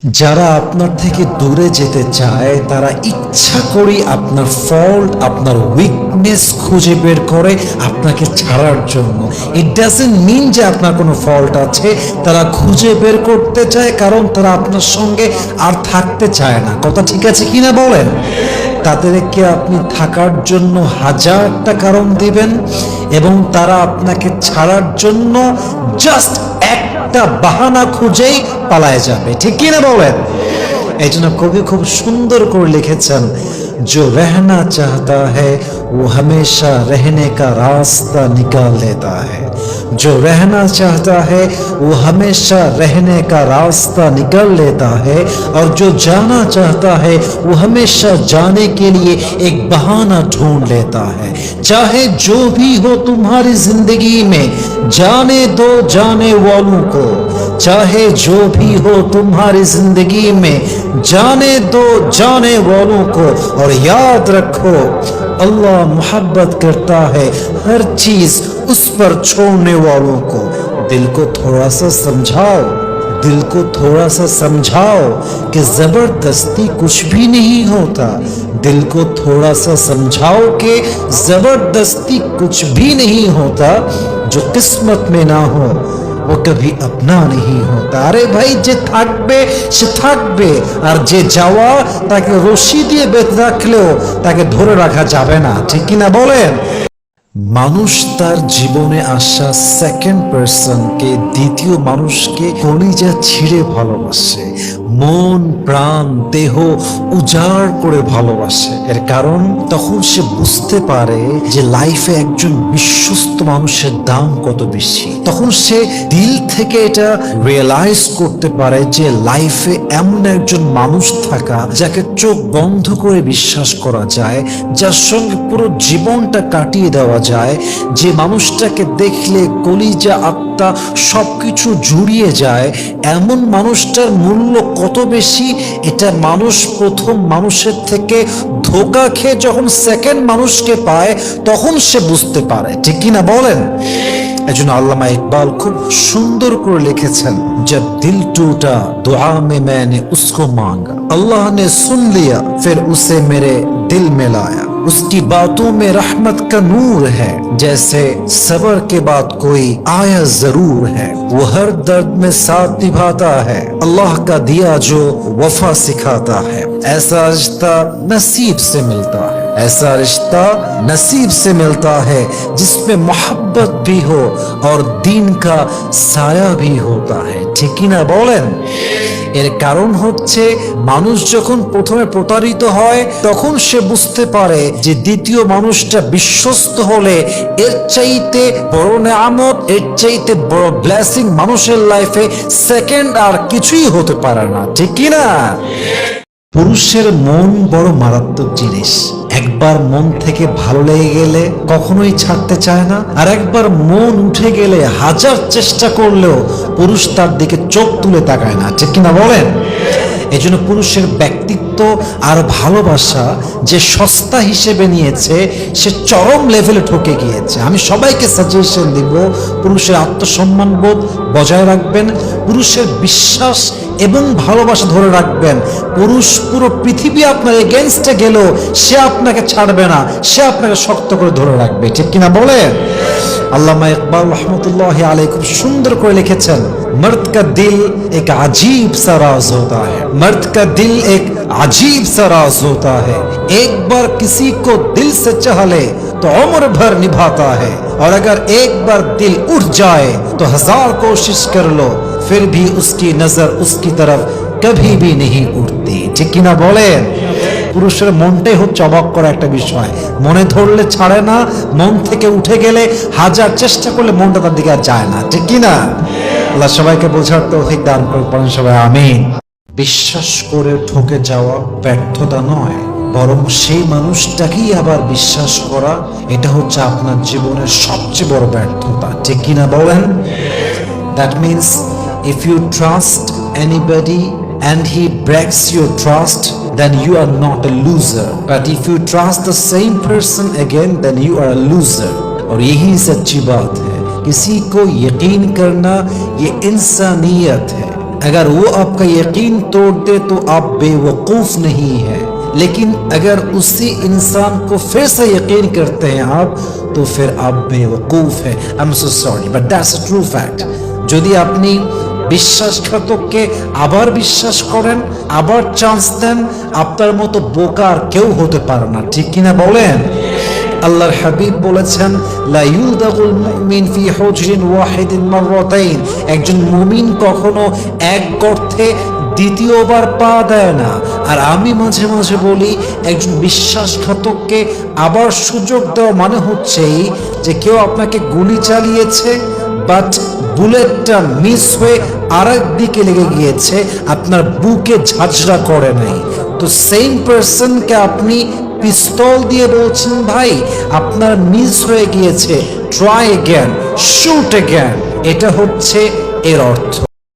যারা আপনার থেকে দূরে যেতে চায় তারা ইচ্ছা করে আপনার ফল্ট, আপনার উইকনেস খুঁজে বের করে আপনাকে ছাড়ার জন্য। ইট ডাজন্ট মিন যে আপনার কোনো ফল্ট আছে, তারা খুঁজে বের করতে চায় কারণ তারা আপনার সঙ্গে আর থাকতে চায় না। কথা ঠিক আছে কিনা বলেন? তাদেরকে আপনি থাকার জন্য হাজারটা কারণ দিবেন এবং তারা আপনাকে ছাড়ার জন্য জাস্ট একটা বাহানা খুঁজেই পালায় যাবে। ঠিক কিনা বলেন? এই জন্য কবি খুব সুন্দর করে লিখেছেন, जो रहना चाहता है वो हमेशा रहने का रास्ता निकाल लेता है। जो रहना चाहता है वो हमेशा रहने का रास्ता निकाल लेता है और जो जाना चाहता है वो हमेशा जाने के लिए एक बहाना ढूंढ लेता है। चाहे जो भी हो तुम्हारी जिंदगी में, जाने दो जाने वालों को। चाहे जो भी हो तुम्हारी जिंदगी में, जाने दो जाने वालों को। और याद रखो, अल्लाह मोहब्बत करता है हर चीज उस पर छोड़ने वालों को। दिल को थोड़ा सा समझाओ, दिल को थोड़ा सा समझाओ कि जबरदस्ती कुछ भी नहीं होता। दिल को थोड़ा सा समझाओ कि जबरदस्ती कुछ भी नहीं होता। जो किस्मत में ना हो वो कभी अपना नहीं होता। अरे भाई, যে থাকবে সে থাকবে, আর যে যাওয়া তাকে রশি দিয়ে বেঁধে রাখলেও তাকে ধরে রাখা যাবে না। ঠিক কিনা বলেন? মানুষ তার জীবনে আসা সেকেন্ড পারসনকে, দ্বিতীয় মানুষকে কলিজা ছিঁড়ে ভালোবাসে, মন প্রাণ দেহ উজাড় করে ভালোবাসে। এর কারণ তখন সে বুঝতে পারে যে লাইফে একজন বিশ্বস্ত মানুষের দাম কত বেশি। তখন সে দিল থেকে এটা রিয়েলাইজ করতে পারে যে লাইফে এমন একজন মানুষ থাকা যাকে চোখ বন্ধ করে বিশ্বাস করা যায়, যার সঙ্গে পুরো জীবনটা কাটিয়ে দেওয়া যায়, যে মানুষটাকে দেখলে কলিজা আত্মা সবকিছু জুড়িয়ে যায়। এমন মানুষটার মূল্য কত বেশি এটা মানুষ প্রথম মানুষের থেকে ধোঁকা খেয়ে যখন সেকেন্ড মানুষকে পায় তখন সে বুঝতে পারে। ঠিক কিনা বলেন? এজন্য আল্লামা ইকবাল খুব সুন্দর করে লিখেছেন, जब दिल टूटा दुआ में मैंने उसको मांगा, अल्लाह ने सुन लिया फिर उसे मेरे दिल में लाया। उसकी बातों में रहमत का नूर है, जैसे सब्र के बाद कोई आया जरूर है। वो हर दर्द में साथ निभाता है, अल्लाह का दिया जो वफा सिखाता है। ऐसा रिश्ता नसीब से मिलता है, ऐसा रिश्ता नसीब से मिलता है जिसमें मोहब्बत भी हो और दीन का साया भी होता है। ঠিক কিনা বলেন? এর কারণ হচ্ছে মানুষ যখন প্রথমে প্রতারিত হয় তখন সে বুঝতে পারে যে দ্বিতীয় মানুষটা বিশ্বস্ত হলে এর চাইতে বড় নেয়ামত, এর চাইতে বড় ব্লেসিং মানুষের লাইফে সেকেন্ড আর কিছুই হতে পারে না। ঠিক কিনা? পুরুষের মন বড় মারাত্মক জিনিস। একবার মন থেকে ভালো লেগে গেলে কখনোই ছাড়তে চায় না, আর একবার মন উঠে গেলে হাজার চেষ্টা করলেও পুরুষ তার দিকে চোখ তুলে তাকায় না। ঠিক কিনা বলেন? এই জন্য পুরুষের ব্যক্তিত্ব আর ভালোবাসা যে সস্তা হিসেবে নিয়েছে সে চরম লেভেলে ঠকে গিয়েছে। আমি সবাইকে সাজেশন দিব, পুরুষের আত্মসম্মান বোধ বজায় রাখবেন, পুরুষের বিশ্বাস এবং ভালোবাসা ধরে রাখবেন। পুরুষ পুরো পৃথিবী আপনার এগেনস্টে গেলেও সে আপনাকে ছাড়বে না, সে আপনাকে শক্ত করে ধরে রাখবে। ঠিক কিনা বলেন? আল্লামা ইকবাল রহমতুল্লাহ আলাইহি খুব সুন্দর করে লিখেছেন, मर्द का दिल एक अजीब सा राज होता है, मर्द का दिल एक अजीब सा राज होता है। एक बार किसी को दिल से चाह ले तो उम्र भर निभाता है, और अगर एक बार दिल उठ जाए तो हजार कोशिश कर लो फिर भी उसकी नजर उसकी तरफ कभी भी नहीं उठती। ঠিক কিনা বলেন? পুরুষের মনটাই হচ্ছে অবাক করা একটা বিষয়। মনে ধরলে ছাড়ে না, মন থেকে উঠে গেলে হাজার চেষ্টা করলে মনটা তার দিকে আর যায় না। ঠিক কিনা? আল্লাহ সবাইকে বোঝার তৌফিক দান করুন সবাই, আমিন। বিশ্বাস করে ঠকে যাওয়া ব্যর্থতা নয়, বরং সেই মানুষটাকেই আবার বিশ্বাস করা, এটা হচ্ছে আপনার জীবনের সবচেয়ে বড় ব্যর্থতা। ঠিক কিনা বলেন? That means if you trust anybody and he breaks your trust, then you are not a loser. But if you trust the same person again, then you are a loser. और यही सच्ची बात है, किसी को यकीन करना ये इंसानियत है। अगर वो आपका यकीन तोड़ दे तो आप बेवकूफ नहीं है, लेकिन अगर उसी इंसान को फिर से यकीन करते हैं आप, तो फिर आप बेवकूफ है। I am so sorry but that's a true fact. যদি আপনি বিশ্বাসঘাতককে আবার বিশ্বাস করেন, আবার চান্স দেন, আপনার মতো বোকা আর কেউ হতে পারে না, ঠিক কিনা বলেন? আল্লাহর হাবিব বলেছেন, লা ইউদাগুল মুমিন ফি হুজরিন ওয়াহিদিন মাররাতাইন, একজন মুমিন কখনো এক গর্তে দ্বিতীয়বার পা দেয় না। আর আমি মাঝে মাঝে বলি, একজন বিশ্বাসঘাতককে আবার সুযোগ দেওয়া মানে হচ্ছেই যে কেউ আপনাকে গুলি চালিয়েছে, বাট বুলেটটা মিস হয়ে আরেক দিকে লেগে গিয়েছে, আপনার বুকে ঝাঁঝরা করে নাই। তো সেম পারসনকে আপনি পিস্তল দিয়ে বলছেন, ভাই আপনার মিস হয়ে গিয়েছে, ট্রাই অ্যাগেন, শুট অ্যাগেন, এটা হচ্ছে এর অর্থ।